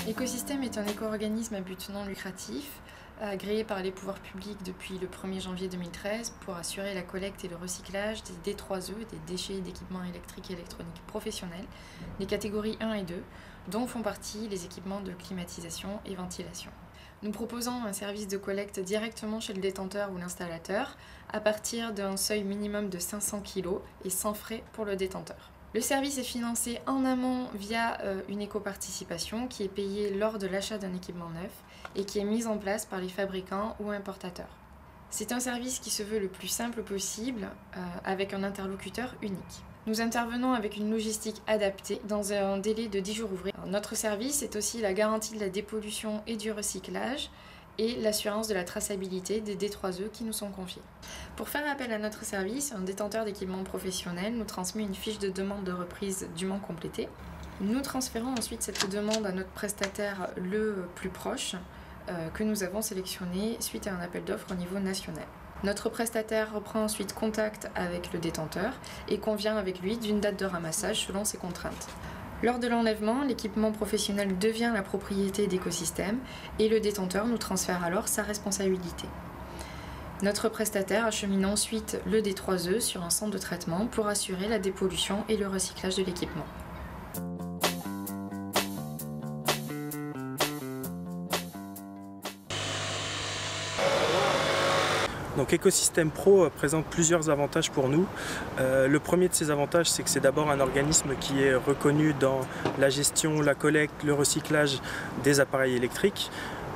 Écosystème est un éco-organisme à but non lucratif, agréé par les pouvoirs publics depuis le 1er janvier 2013 pour assurer la collecte et le recyclage des D3E, des déchets d'équipements électriques et électroniques professionnels, des catégories 1 et 2, dont font partie les équipements de climatisation et ventilation. Nous proposons un service de collecte directement chez le détenteur ou l'installateur à partir d'un seuil minimum de 500 kg et sans frais pour le détenteur. Le service est financé en amont via une éco-participation qui est payée lors de l'achat d'un équipement neuf et qui est mise en place par les fabricants ou importateurs. C'est un service qui se veut le plus simple possible avec un interlocuteur unique. Nous intervenons avec une logistique adaptée dans un délai de 10 jours ouvrés. Notre service est aussi la garantie de la dépollution et du recyclage et l'assurance de la traçabilité des D3E qui nous sont confiés. Pour faire appel à notre service, un détenteur d'équipement professionnel nous transmet une fiche de demande de reprise dûment complétée. Nous transférons ensuite cette demande à notre prestataire le plus proche que nous avons sélectionné suite à un appel d'offres au niveau national. Notre prestataire reprend ensuite contact avec le détenteur et convient avec lui d'une date de ramassage selon ses contraintes. Lors de l'enlèvement, l'équipement professionnel devient la propriété d'Écosystème et le détenteur nous transfère alors sa responsabilité. Notre prestataire achemine ensuite le D3E sur un centre de traitement pour assurer la dépollution et le recyclage de l'équipement. Donc Écosystème Pro présente plusieurs avantages pour nous. Le premier de ces avantages, c'est que c'est d'abord un organisme qui est reconnu dans la gestion, la collecte, le recyclage des appareils électriques.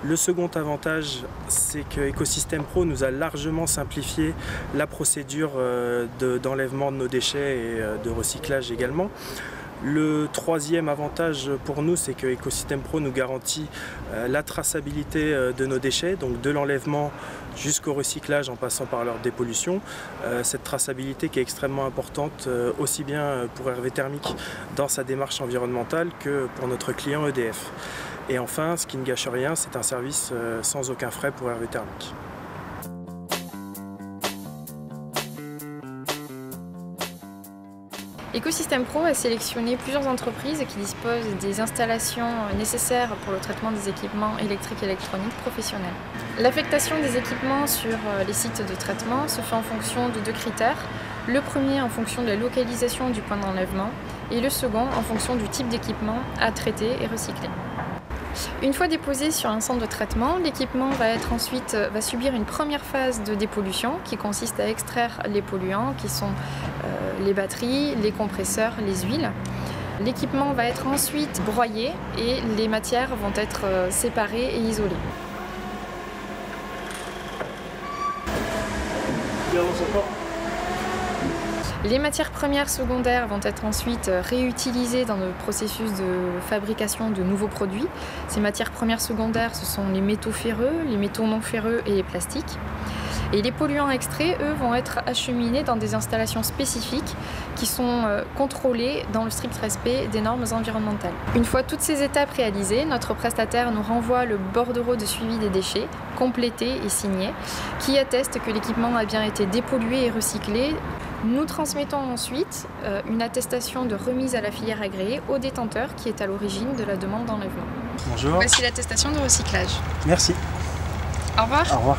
Le second avantage, c'est que Écosystème Pro nous a largement simplifié la procédure d'enlèvement de nos déchets et de recyclage également. Le troisième avantage pour nous, c'est que Écosystème Pro nous garantit la traçabilité de nos déchets, donc de l'enlèvement jusqu'au recyclage en passant par leur dépollution. Cette traçabilité qui est extrêmement importante aussi bien pour Hervé Thermique dans sa démarche environnementale que pour notre client EDF. Et enfin, ce qui ne gâche rien, c'est un service sans aucun frais pour Hervé Thermique. Écosystème Pro a sélectionné plusieurs entreprises qui disposent des installations nécessaires pour le traitement des équipements électriques et électroniques professionnels. L'affectation des équipements sur les sites de traitement se fait en fonction de deux critères. Le premier en fonction de la localisation du point d'enlèvement et le second en fonction du type d'équipement à traiter et recycler. Une fois déposé sur un centre de traitement, l'équipement va subir une première phase de dépollution qui consiste à extraire les polluants qui sont les batteries, les compresseurs, les huiles. L'équipement va être ensuite broyé et les matières vont être séparées et isolées. Les matières premières secondaires vont être ensuite réutilisées dans le processus de fabrication de nouveaux produits. Ces matières premières secondaires, ce sont les métaux ferreux, les métaux non ferreux et les plastiques. Et les polluants extraits, eux, vont être acheminés dans des installations spécifiques qui sont contrôlées dans le strict respect des normes environnementales. Une fois toutes ces étapes réalisées, notre prestataire nous renvoie le bordereau de suivi des déchets, complété et signé, qui atteste que l'équipement a bien été dépollué et recyclé. Nous transmettons ensuite une attestation de remise à la filière agréée au détenteur qui est à l'origine de la demande d'enlèvement. Bonjour. Voici l'attestation de recyclage. Merci. Au revoir. Au revoir.